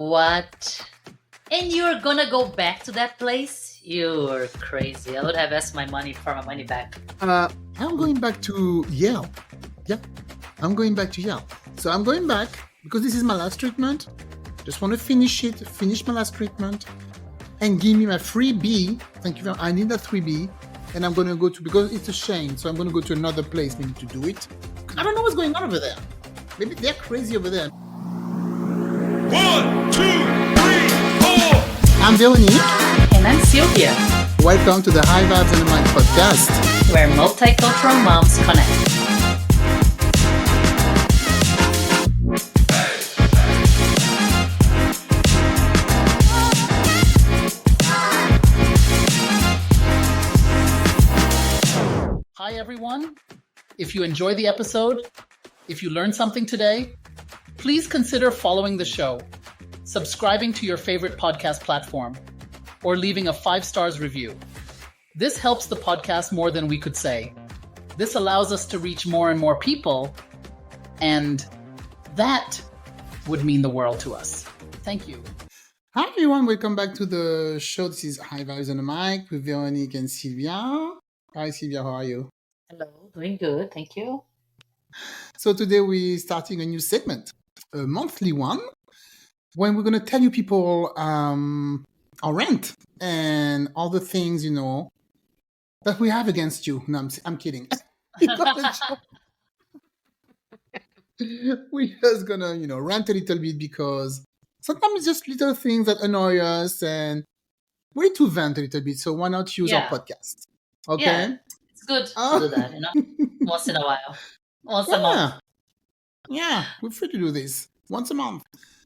What? And you're gonna go back to that place? You're crazy. I would have asked my money back. I'm going back to Yale. Yeah, I'm going back to Yale. So I'm going back because this is my last treatment. Just want to finish my last treatment, and give me my 3B. Thank you very much. I need that 3B. And I'm going to go to, because it's a shame, so I'm going to go to another place maybe to do it. I don't know what's going on over there. Maybe they're crazy over there. 1, 2, 3, 4. I'm Véronique. And I'm Silvia, Welcome to the High Vibes and the Mind podcast. where multicultural moms connect. Hi, everyone. If you enjoy the episode, if you learned something today, please consider following the show, subscribing to your favorite podcast platform, or leaving a 5 stars review. This helps the podcast more than we could say. This allows us to reach more and more people, and that would mean the world to us. Thank you. Hi, everyone. Welcome back to the show. This is High Vibes on the Mic with Véronique and Silvia. Hi, Silvia. How are you? Hello, doing good, thank you. So today we're starting a new segment, a monthly one, when we're going to tell you people our rant and all the things, that we have against you. No, I'm kidding. We're just going to, rant a little bit because sometimes it's just little things that annoy us and we need to vent a little bit. So why not use our Yeah. podcast? Okay? Yeah, it's good to do that, once in a while. Once a month. Yeah, we're free to do this once a month.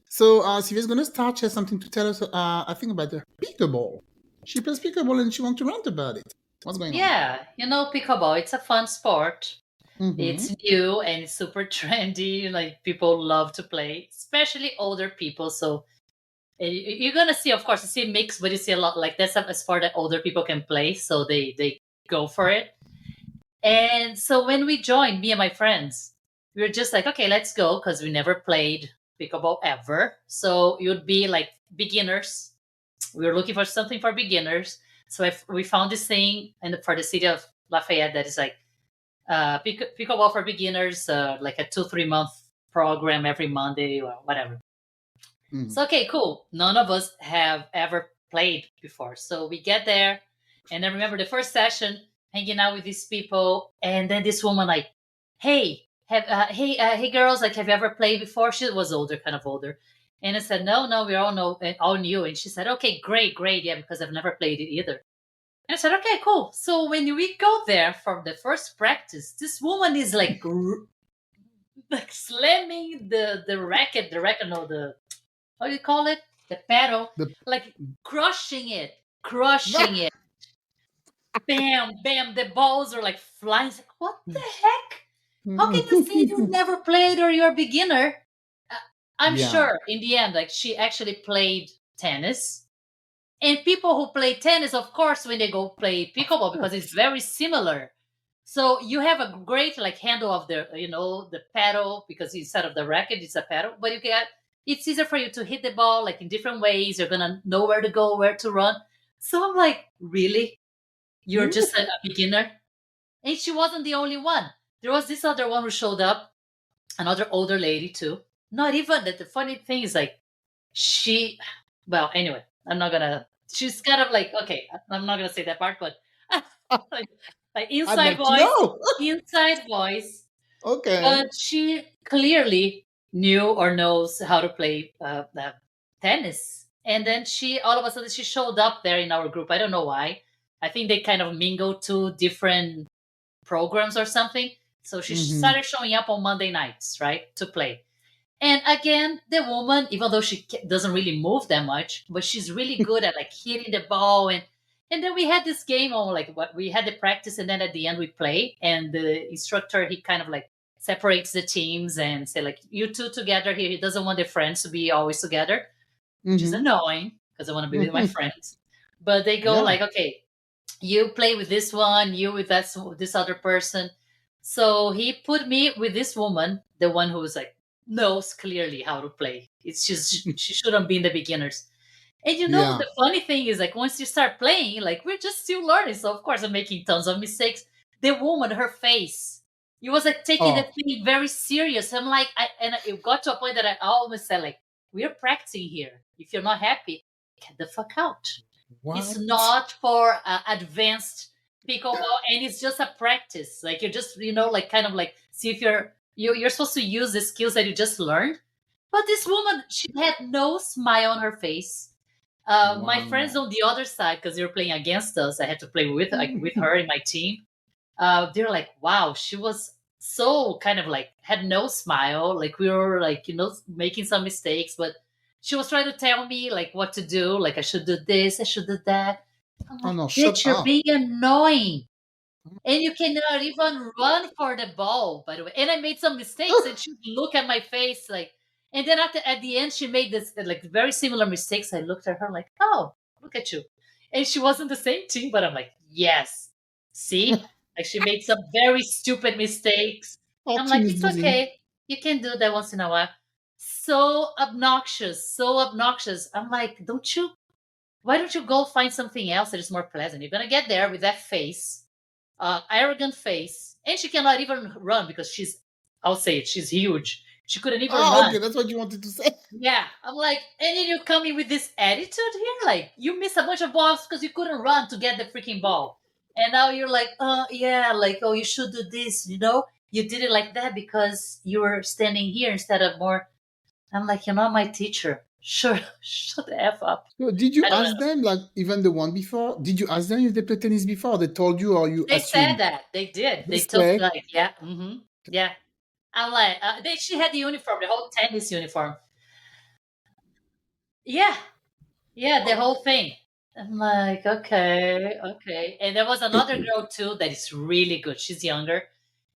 So Sylvia's going to start. She has something to tell us, I think, about the pickleball. She plays pickleball and she wants to rant about it. What's going on? Yeah, pickleball, it's a fun sport. Mhm. It's new and it's super trendy. Like, people love to play, especially older people. So you're gonna see, of course, you see mix, but you see a lot like that's a sport that older people can play. So they go for it. And so when we joined, me and my friends, we were just like, okay, let's go, because we never played pickleball ever. So it would be like beginners. We were looking for something for beginners. So we found this thing for the city of Lafayette that is like pickleball for beginners, like a 2-3 month program every Monday or whatever. Mhm. So, okay, cool. None of us have ever played before. So we get there, and I remember the first session hanging out with these people, and then this woman like, hey, hey girls, like, have you ever played before? She was older, kind of older. And I said, no, we all know, all new. And she said, okay, great, yeah, because I've never played it either. And I said, okay, cool. So when we go there for the first practice, this woman is like, like slamming the racket, no, the, how do you call it? The paddle, like crushing it. Bam, the balls are like flying. It's like, what the heck? How can you say you've never played or you're a beginner? I'm Yeah. sure in the end, like, she actually played tennis. And people who play tennis, of course, when they go play pickleball, because it's very similar. So you have a great like handle of the, the paddle, because instead of the racket, it's a paddle. But it's easier for you to hit the ball like in different ways. You're gonna know where to go, where to run. So I'm like, really? You're just a beginner? And she wasn't the only one. There was this other one who showed up, another older lady too. Not even that. The funny thing is, like, well, anyway, she's kind of like, okay, I'm not gonna say that part, but like inside voice. Okay. But she clearly knew or knows how to play tennis. And then all of a sudden, she showed up there in our group. I don't know why. I think they kind of mingled 2 different programs or something. So she started showing up on Monday nights, right, to play. And again, the woman, even though she doesn't really move that much, but she's really good at like hitting the ball. And then we had this game on, like, what we had the practice, and then at the end we play. And the instructor, he kind of like separates the teams and say, like, you two together here. He doesn't want their friends to be always together, which is annoying because I want to be with my friends. But they go like, okay, you play with this one, you with this other person. So he put me with this woman, the one who was like knows clearly how to play. It's just she shouldn't be in the beginners. And Yeah. the funny thing is, like, once you start playing, like, we're just still learning. So, of course, I'm making tons of mistakes. The woman, her face, it was like taking the Oh, thing very serious. I'm like, it got to a point that I almost said, like, we're practicing here. If you're not happy, get the fuck out. It's what? not for advanced pickleball, and it's just a practice. Like, you're just, like, kind of like, see if you're supposed to use the skills that you just learned. But this woman, she had no smile on her face. My friends Wow. on the other side, because they were playing against us, I had to play with her in my team. They're like, wow, she was so kind of like had no smile. Like, we were like, making some mistakes, but she was trying to tell me like what to do. Like, I should do this, I should do that. I'm Oh like, no, shut bitch, you're up. being annoying. And you cannot even run for the ball, by the way. And I made some mistakes, and she looked at my face like, and then at the end, she made this like very similar mistakes. I looked at her like, oh, look at you. And she wasn't the same team, but I'm like, yes, see, like she made some very stupid mistakes. Our I'm team like, is it's losing. okay, you can do that once in a while. So obnoxious, so obnoxious. I'm like, why don't you go find something else that is more pleasant? You're gonna get there with that face, arrogant face, and she cannot even run because I'll say it, she's huge. She couldn't even Ah, run. okay, that's what you wanted to say. Yeah, I'm like, and then you come in with this attitude here, like you missed a bunch of balls because you couldn't run to get the freaking ball, and now you're like, yeah, like, oh, you should do this, you did it like that because you were standing here instead of more. I'm like, you're not my teacher. Sure, shut the f up. So did you I don't know. ask them, like even the one before? Did you ask them if they play tennis before? They told you, or you They said assumed? that they did. They This took play. like, yeah, yeah. I'm like, she had the uniform, the whole tennis uniform. Yeah, yeah, the whole thing. I'm like, okay, okay. And there was another girl too that is really good. She's younger,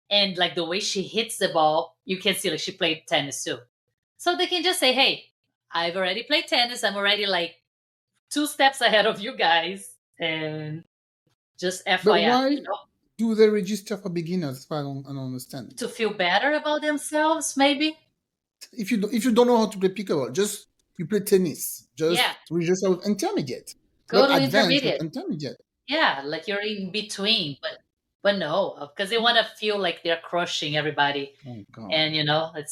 and like the way she hits the ball, you can see like she played tennis too. So they can just say, "Hey, I've already played tennis. I'm already like 2 steps ahead of you guys," and just But FYI, why do they register for beginners? I don't understand. to feel better about themselves, maybe. If you don't know how to play pickleball, just you play tennis. Yeah, Just register with intermediate, go not to advanced, but intermediate. intermediate. Yeah, like you're in between, but no, because they want to feel like they're crushing everybody, Oh God. and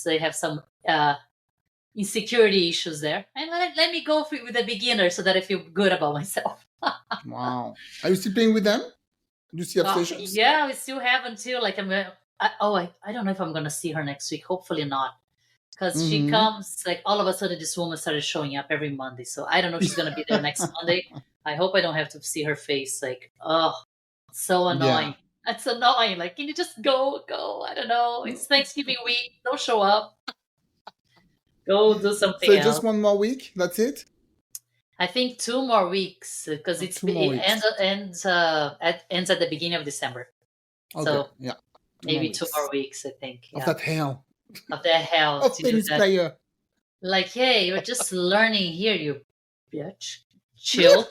they have some insecurity issues there, and let me go with the beginner so that I feel good about myself. Wow. Are you still playing with them? Do you still have sessions? Yeah, we still have until like I don't know if I'm gonna see her next week. Hopefully not, because she Mm-hmm. comes like all of a sudden. This woman started showing up every Monday, so I don't know if she's gonna be there next Monday. I hope I don't have to see her face. Like, oh, so Yeah. annoying. That's annoying. Like, can you just go? I don't know. It's Thanksgiving week. Don't show up. Go do something So just else. one more week. That's it. I think 2 more weeks because Oh, 2 more weeks. ends at the beginning of December. Okay. So Yeah. 2 more maybe 2 more weeks weeks. I think. of Yeah, that hell of the hell of to do tennis that. player. Like, hey, you're just learning here, you bitch. Chill.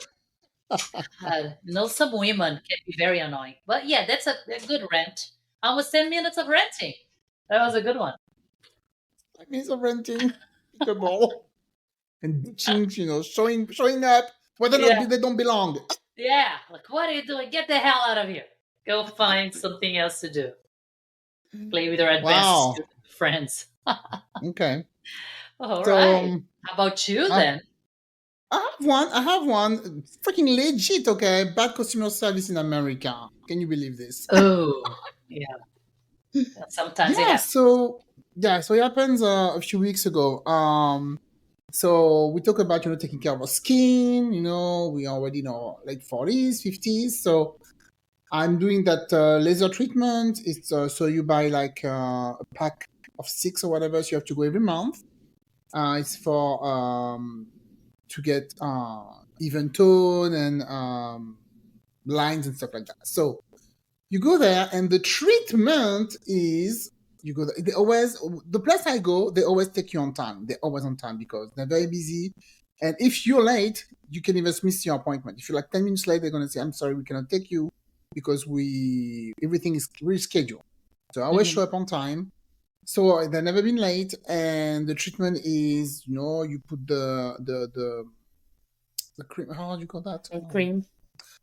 Some women can be very annoying, but yeah, that's a good rant. Almost 10 minutes of ranting. That was a good one. I mean, of renting pickleball and bitching, showing up whether or not Yeah, they don't belong. yeah. Like, what are you doing? Get the hell out of here. Go find something else to do. Play with your advanced Wow. student friends. Okay. All So right. How about you I, then? I have one. Freaking legit. Okay. Bad customer service in America. Can you believe this? Oh, yeah. Sometimes it Yeah. happens. So it happens a few weeks ago. So we talk about taking care of our skin. We already know late 40s, 50s. So I'm doing that laser treatment. It's so you buy like a pack of 6 or whatever. So you have to go every month. It's for to get even tone and lines and stuff like that. So you go there, and the treatment is you go there. The place I go, they always take you on time. They're always on time because they're very busy. And if you're late, you can even miss your appointment. If you're like 10 minutes late, they're gonna say, "I'm sorry, we cannot take you because everything is rescheduled." So I always Mhm. show up on time. So they've never been late, and the treatment is, you put the cream. How do you call that? And cream.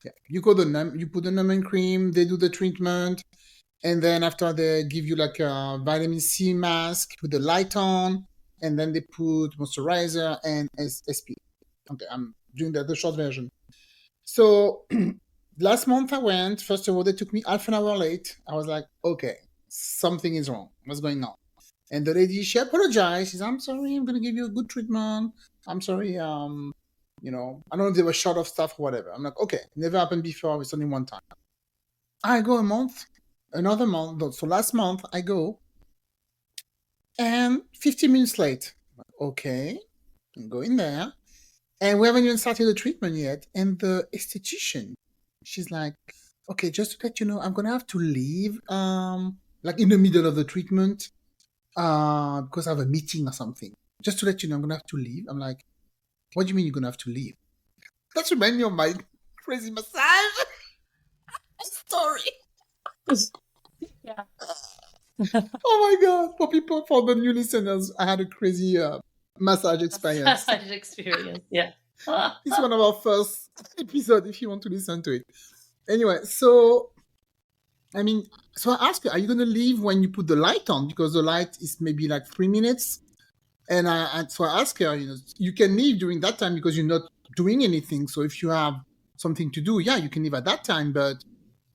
Yeah, you put the numbing cream. They do the treatment, and then after they give you like a vitamin C mask, put the light on, and then they put moisturizer and SP. Okay, I'm doing the short version. So last month I went. First of all, they took me half an hour late. I was like, okay, something is wrong. What's going on? And the lady, she apologized. She said, I'm sorry, I'm gonna give you a good treatment. I'm sorry, I don't know if they were short of stuff or whatever. I'm like, okay, never happened before, it's only one time. I go a month, another month. So last month I go and 15 minutes late. I'm like, okay, I'm going there. And we haven't even started the treatment yet. And the esthetician, she's like, okay, just to let you know, I'm gonna have to leave like in the middle of the treatment because I have a meeting or something. Just to let you know, I'm gonna have to leave. I'm like, what do you mean you're gonna have to leave? That reminds me of my crazy massage story. Yeah. Oh my god! For the new listeners, I had a crazy massage experience. Massage experience. Yeah. It's one of our first episodes if you want to listen to it. Anyway, so I asked her, are you gonna leave when you put the light on? Because the light is maybe like 3 minutes. And so I asked her, you can leave during that time because you're not doing anything. So if you have something to do, yeah, you can leave at that time. But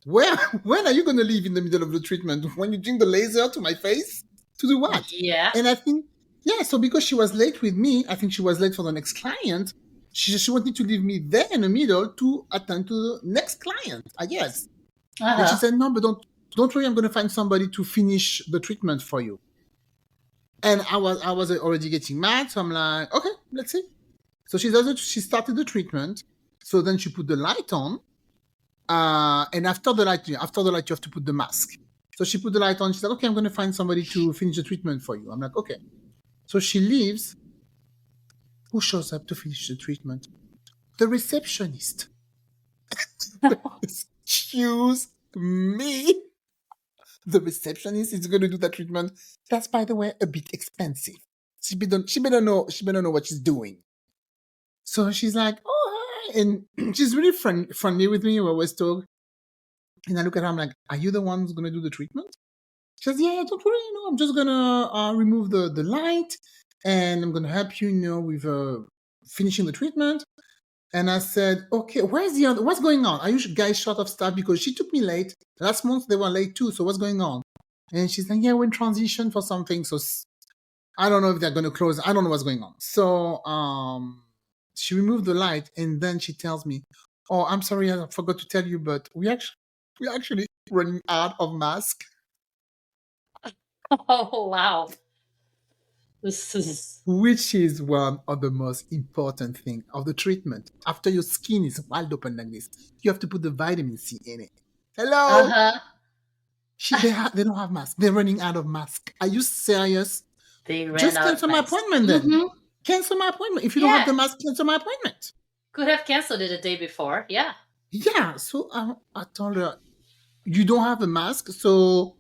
when are you going to leave in the middle of the treatment? When you bring the laser to my face? To do what? Yeah. And I think, yeah, so because she was late with me, I think she was late for the next client. She wanted to leave me there in the middle to attend to the next client, I guess. And she said, no, but don't worry, I'm going to find somebody to finish the treatment for you. And I was already getting mad, so I'm like, okay, let's see. So she started the treatment. So then she put the light on, and after the light, you have to put the mask. So she put the light on. She's like, okay, I'm going to find somebody to finish the treatment for you. I'm like, okay. So she leaves. Who shows up to finish the treatment? The receptionist. Excuse me. The receptionist is going to do that treatment. That's, by the way, a bit expensive. She better know what she's doing. So she's like, oh, hi. And she's really friendly with me. We always talk. And I look at her, I'm like, are you the one who's going to do the treatment? She says, yeah, don't worry, I'm just going to remove the light and I'm going to help you, with finishing the treatment. And I said, okay, what's going on? Are you guys short of staff? Because she took me late. Last month they were late too. So what's going on? And she's like, yeah, we're in transition for something. So I don't know if they're going to close. I don't know what's going on. So she removed the light and then she tells me, oh, I'm sorry, I forgot to tell you, but we're actually running out of masks. Oh, wow. This is... Which is one of the most important things of the treatment. After your skin is wide open like this, you have to put the vitamin C in it. Hello? They don't have masks. They're running out of masks. Are you serious? They ran Just out cancel of my masks. appointment then. Mhm. Cancel my appointment. If you don't have the mask, cancel my appointment. Could have canceled it the day before. Yeah. Yeah. So I told her, you don't have a mask, so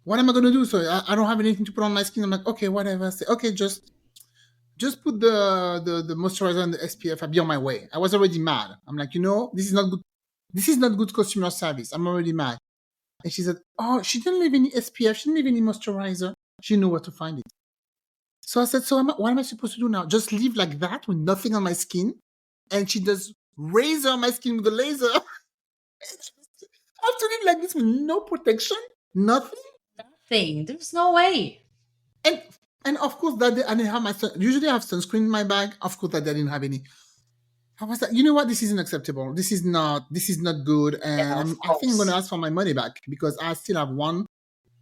what am I going to do? So I don't have anything to put on my skin. I'm like, okay, whatever. I say, okay, just put the moisturizer and the SPF. I'll be on my way. I was already mad. I'm like, this is not good. This is not good customer service. I'm already mad. And she said, oh, she didn't leave any SPF. She didn't leave any moisturizer. She knew where to find it. So I said, so what am I supposed to do now? Just leave like that with nothing on my skin? And she does razor my skin with a laser. I have to live like this with no protection? Nothing? Nothing. There's no way. And of course that day I didn't have my usually I have sunscreen in my bag. Of course that day I didn't have any. I was like, you know what? This isn't acceptable. This is not good. And I think I'm going to ask for my money back because I still have one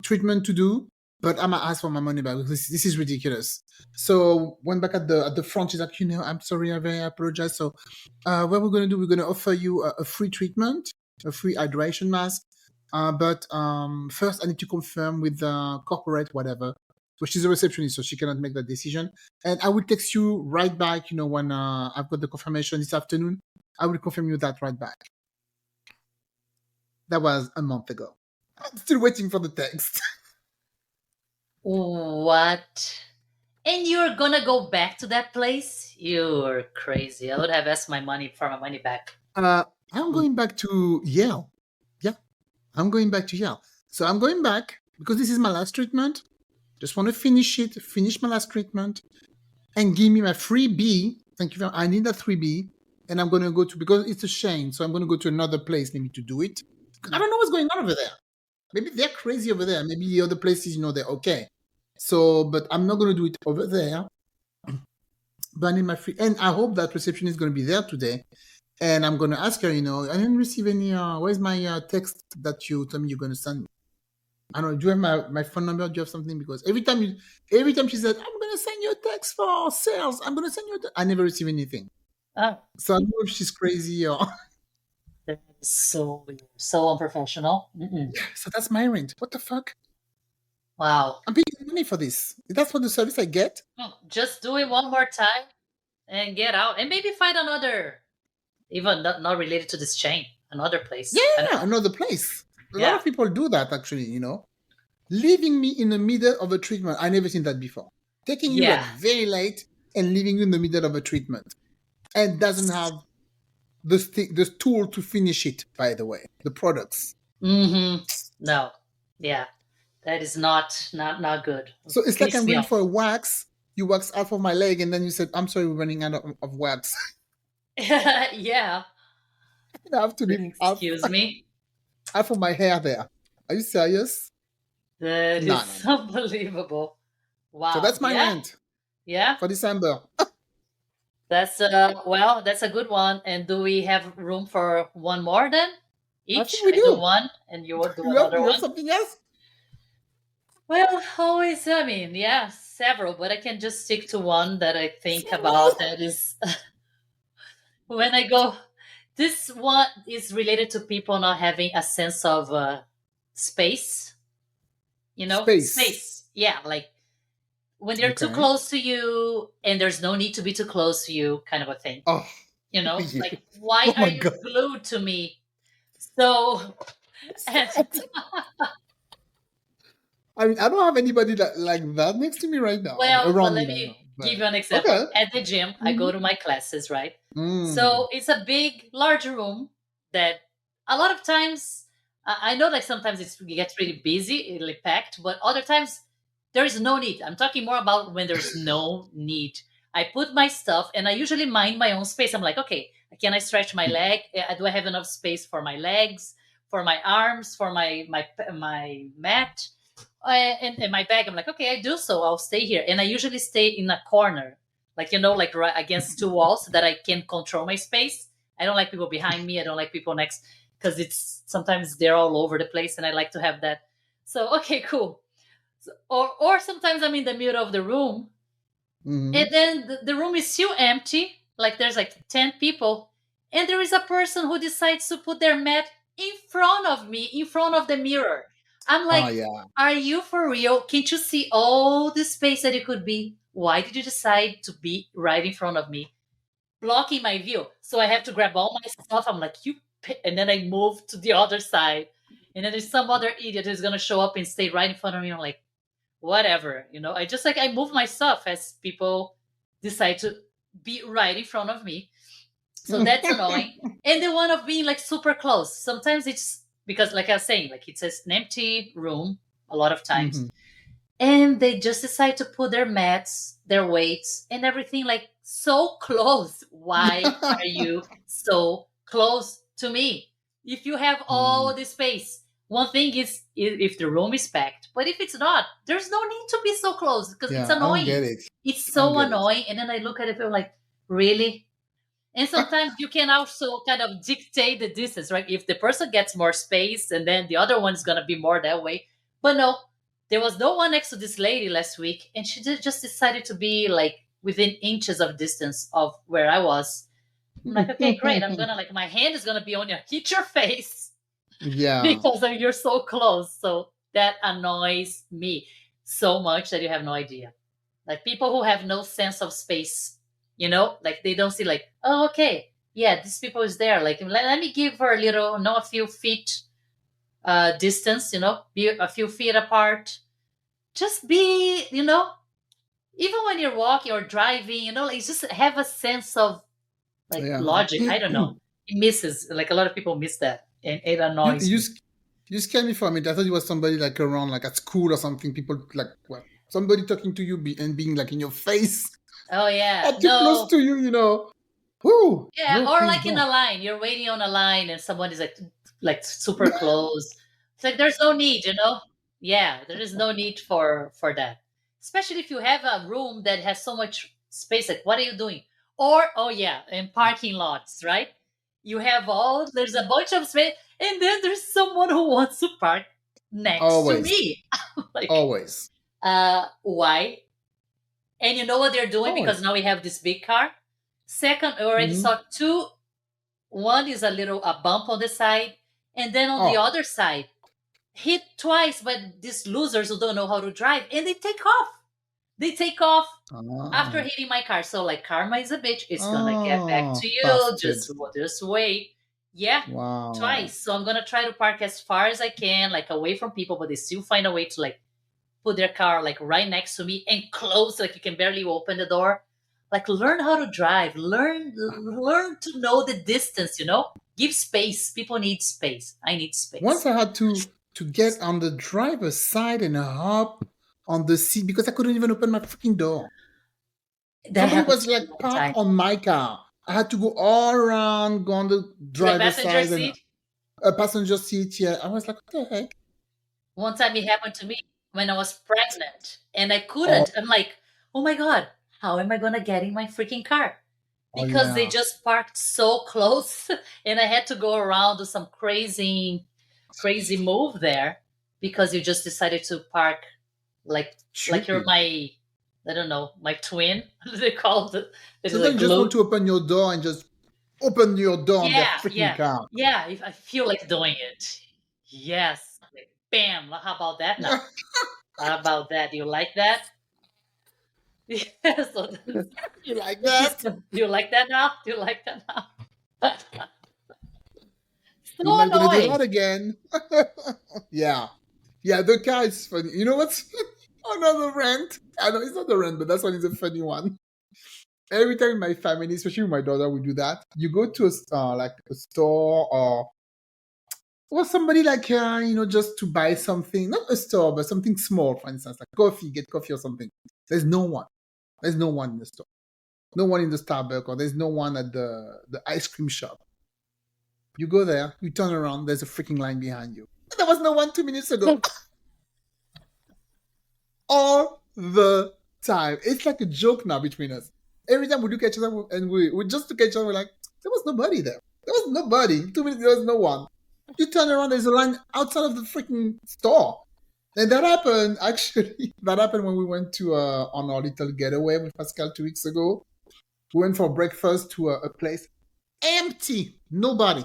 treatment to do, but I'm going to ask for my money back because this is ridiculous. So went back at the front. She's like, I'm sorry. I very apologize. So what we're going to do, we're going to offer you a free treatment, a free hydration mask. But first I need to confirm with the corporate, whatever. So she's a receptionist, so she cannot make that decision. And I will text you right back, when I've got the confirmation this afternoon. I will confirm you that right back. That was a month ago. I'm still waiting for the text. What? And you're gonna go back to that place? You're crazy. I would have asked my money back. I'm going back to Yale. Yeah, I'm going back to Yale. So I'm going back because this is my last treatment. Just want to finish my last treatment, and give me my 3B. Thank you. I need that 3B. And I'm going to go to, because it's a shame. So I'm going to go to another place maybe to do it. I don't know what's going on over there. Maybe they're crazy over there. Maybe the other places, they're okay. So, but I'm not going to do it over there. But I need my free, and I hope that reception is going to be there today. And I'm going to ask her, I didn't receive any, where's my text that you told me you're going to send me? I don't know. Do you have my phone number? Do you have something? Because every time she said, I'm going to send you a text for sales. I'm going to send you I never receive anything. Oh, So I don't know if she's crazy or. that is so weird. So unprofessional. Mm-mm. So that's my rent. What the fuck? Wow. I'm paying money for this. That's what the service I get. Oh, just do it one more time and get out. And maybe find another, even not related to this chain, another place. Yeah, another place. A lot Yeah. of people do that actually, Leaving me in the middle of a treatment. I never seen that before. Taking you Yeah. at very late and leaving you in the middle of a treatment. And doesn't have the tool to finish it, by the way. The products. Mm-hmm. No. Yeah. That is not good. So it's like Piss I'm me going off. for a wax. You wax half of my leg and then you said, I'm sorry, we're running out of wax. Yeah. I have to leave Excuse me. half of my hair there. Are you serious? That No, is unbelievable. Wow. So that's my rent Yeah. for December. That's that's a good one. And do we have room for one more then? Each? think we I do do. one and you do You another have one. something else? Well, always, I mean, yeah, several, but I can just stick to one that I think about that is when I go. This one is related to people not having a sense of space, Space. Yeah, like when they're too Okay. close to you and there's no need to be too close to you, kind of a thing. Oh, Yeah. Like, why Oh are my you God. glued to me? So, and, I mean, I don't have anybody like that next to me right now. well, but Around let me me right now. give you an example. Okay. At the gym, I go to my classes, right? Mm. So it's a big, large room that a lot of times, I know like sometimes it gets really busy, really packed, but other times there is no need. I'm talking more about when there's no need. I put my stuff and I usually mind my own space. I'm like, okay, can I stretch my leg? Do I have enough space for my legs, for my arms, for my mat? And my bag, I'm like, okay, I do so. I'll stay here. And I usually stay in a corner, like, like right against two walls so that I can control my space. I don't like people behind me. I don't like people next because it's sometimes they're all over the place and I like to have that. So, okay, cool. So, or sometimes I'm in the middle of the room Mhm. and then the room is still empty. Like there's like 10 people and there is a person who decides to put their mat in front of me, in front of the mirror. I'm like, Oh, yeah. are you for real? Can't you see all the space that it could be? Why did you decide to be right in front of me, blocking my view? So I have to grab all my stuff. I'm like, and then I move to the other side. And then there's some other idiot who's going to show up and stay right in front of me. I'm like, whatever. I just I move my stuff as people decide to be right in front of me. So that's annoying. And the one of being like super close. Sometimes it's because, like I was saying, like it's an empty room a lot of times. Mhm. And they just decide to put their mats, their weights, and everything like so close. Why are you so close to me? If you have all the space, one thing is if the room is packed, but if it's not, there's no need to be so close because it's Yeah, I don't annoying. get it. It's I so don't get it. annoying. And then I look at it and like, really? And sometimes you can also kind of dictate the distance, right? If the person gets more space and then the other one's going to be more that way. But no, there was no one next to this lady last week. And she just decided to be like within inches of distance of where I was. I'm like, okay, great. I'm going to my hand is going to be on hit your face Yeah. because you're so close. So that annoys me so much that you have no idea. Like people who have no sense of space, like they don't see like, oh, okay, yeah, this people is there. Like, let me give her a few feet distance, be a few feet apart. just be, even when you're walking or driving, like just have a sense of like Yeah. logic. I don't know. It misses, like a lot of people miss that, and it You annoys you me. sc- you scared me for a minute. I thought it was somebody like around, like at school or something. People like, well, somebody talking to you and being like in your face, Oh yeah, or too close no, to you. Whoo, yeah, no, or please like in a don't. line, you're waiting on a line, and someone is like super close. It's like there's no need, Yeah, there is no need for that. Especially if you have a room that has so much space. Like, what are you doing? Or oh yeah, in parking lots, right? You have there's a bunch of space, and then there's someone who wants to park next to Always, me. Like, always, why? And you know what they're doing always. because now we have this big car. Second, I already Mhm. saw two. One is a bump on the side, and then on the Oh, other side, hit twice by these losers who don't know how to drive, and they take off. They take off after ah, hitting my car. So like karma is a bitch. It's gonna get back oh, to you. bastard! Just wait. Yeah, Wow. twice. So I'm gonna try to park as far as I can, like away from people, but they still find a way to like put their car like right next to me and close, like you can barely open the door. Like learn how to drive. Learn to know the distance. Give space. People need space. I need Once space. I had to get on the driver's side and hop on the seat because I couldn't even open my freaking door. That Somebody happens was to me like all the parked time. on my car. I had to go all around, go on the To the driver's passenger side and seat. a passenger seat. Yeah, I was like, what the heck? One time it happened to me when I was pregnant and I Oh, couldn't. I'm like, oh my God, how am I going to get in my freaking car? oh Because they yeah. just parked so close and I had to go around do some crazy move there because you just decided to park like you're Trippy. my, I don't know, my twin. They call it. It is Sometimes like you just want glue. to open your door and just open your door on their Yeah, freaking yeah, car. yeah. If I feel like doing it, yes. Like, bam. How about that now? How about that? You like that? Yeah. So You like this is. that? Do you like that now? Do you like that now? You're So not gonna do that annoying. again. Yeah. Yeah, the car is funny. You know what's another rant? I know it's not a rant, but that's one is a funny one. Every time in my family, especially with my daughter, we do that. You go to like a store or somebody like just to buy something, not a store, but something small, for instance, like coffee, get coffee or something. There's no one. There's no one in the store. No one in the Starbucks, or there's no one at the ice cream shop. You go there, you turn around, there's a freaking line behind you. There was no one 2 minutes ago. All the time. It's like a joke now between us. Every time we look at each other and we just look at each other, we're like, there was nobody there. There was nobody. 2 minutes, there was no one. You turn around, there's a line outside of the freaking store. And that happened, actually, that happened when we went to on our little getaway with Pascal 2 weeks ago. We went for breakfast to a place empty, nobody,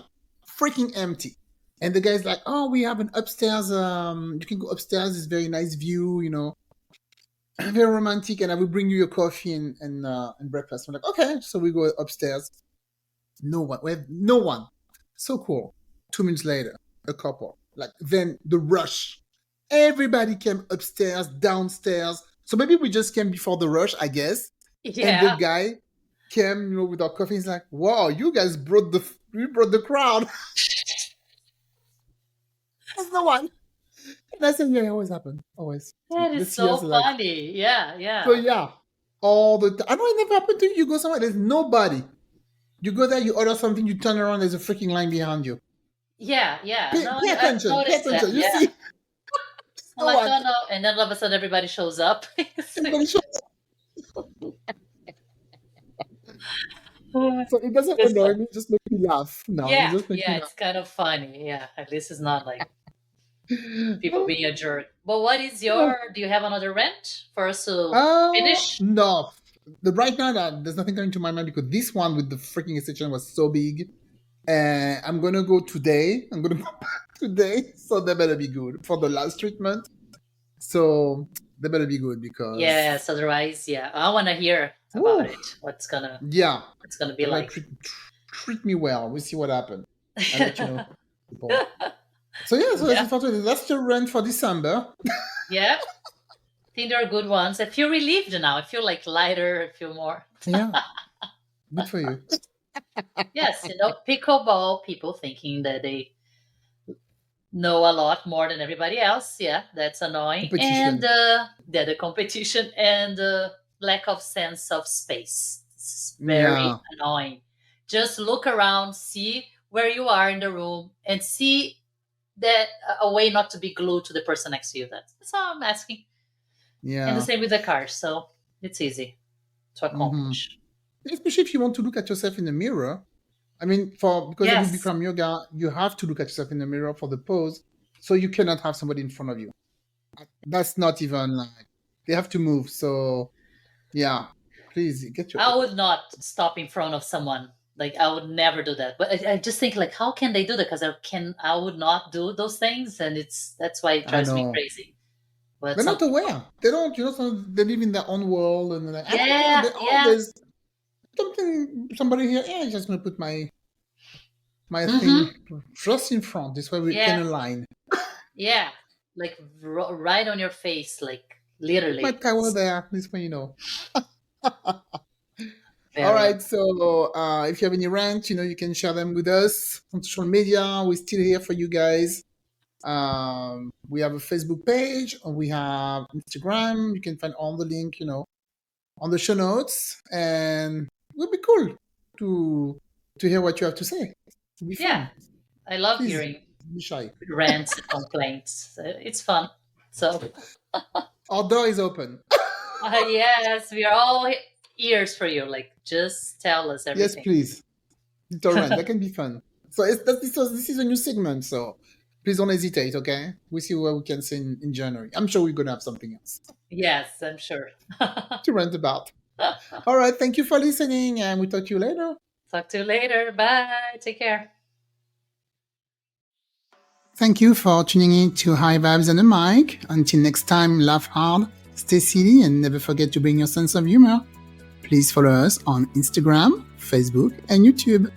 freaking empty. And the guy's like, "Oh, we have an upstairs. You can go upstairs. It's very nice view. Very romantic, and I will bring you your coffee and breakfast." I'm like, "Okay." So we go upstairs. No one. We have no one. So cool. 2 minutes later, a couple. Like then the rush. Everybody came upstairs, downstairs. So maybe we just came before the rush, I guess. And the Yeah. guy came, with our coffee. He's like, "Wow, you guys brought the crowd." There's no one. And I said, "Yeah, it always happens. Always." That is This year's so like, funny. Yeah, so yeah. yeah, all the time. I know it never happened to you. You go somewhere, there's nobody. You go there, you order something, you turn around, there's a freaking line behind you. Yeah, yeah. Pay, No, pay I've attention, pay noticed that. attention. You Yeah. see, I'm no like, one. oh no. And then all of a sudden everybody shows up. It's like, Everybody shows up. So it doesn't it's annoy fun. me, it just makes me laugh now. It Yeah, just makes me yeah, laugh. it's kind of funny. Yeah, at least it's not like people being a jerk. But what is do you have another rent for us to finish? No. Right now, there's nothing coming to my mind because this one with the freaking extension was so big. I'm gonna go today. I'm gonna go back today, so they better be good for the last treatment. So they better be good because, Yes, otherwise, yeah. I want to hear about woo, it. What's gonna yeah, be they're gonna like? treat me well. We'll see what happens. I'll let you know, people. So yeah, so Yeah. that's the rent for December. Yeah. think there are good ones. I feel relieved now. I feel like lighter. I feel more. Yeah. Good for you. Yes, pickleball, people thinking that they know a lot more than everybody else. Yeah, that's annoying. Competition. And the competition and the lack of sense of space. It's very annoying. Just look around, see where you are in the room, and see that a way not to be glued to the person next to you. That's all I'm asking. Yeah. And the same with the car. So it's easy to accomplish. Especially if you want to look at yourself in the mirror. I mean, because Yes. every Bikram yoga, you have to look at yourself in the mirror for the pose. So you cannot have somebody in front of you. That's not even like, they have to move. So yeah, please get your. I would not stop in front of someone. Like I would never do that. But I just think like, how can they do that? Because I would not do those things, and that's why it drives me know. crazy. But They're not aware. They don't. They live in their own world, and they're like, there's something. Somebody here. Yeah, I'm just gonna put my thing just in front. This way we can align. Yeah, like right on your face, like literally. My towel there. This way, All right, so if you have any rants, you can share them with us on social media. We're still here for you guys. We have a Facebook page, and we have Instagram. You can find all the link, on the show notes, and it would be cool to hear what you have to say. It'll be fun. I love hearing rants and complaints. It's fun. So our door is open. Yes, we are all ears for you. Like, just tell us everything. Yes, please. Little rant. That can be fun. So this is a new segment. So please don't hesitate. Okay, we see what we can say in January. I'm sure we're gonna have something else. Yes, I'm sure. to rant about. All right. Thank you for listening, and we talk to you later. Talk to you later. Bye. Take care. Thank you for tuning in to High Vibes and a Mic. Until next time, laugh hard, stay silly, and never forget to bring your sense of humor. Please follow us on Instagram, Facebook, and YouTube.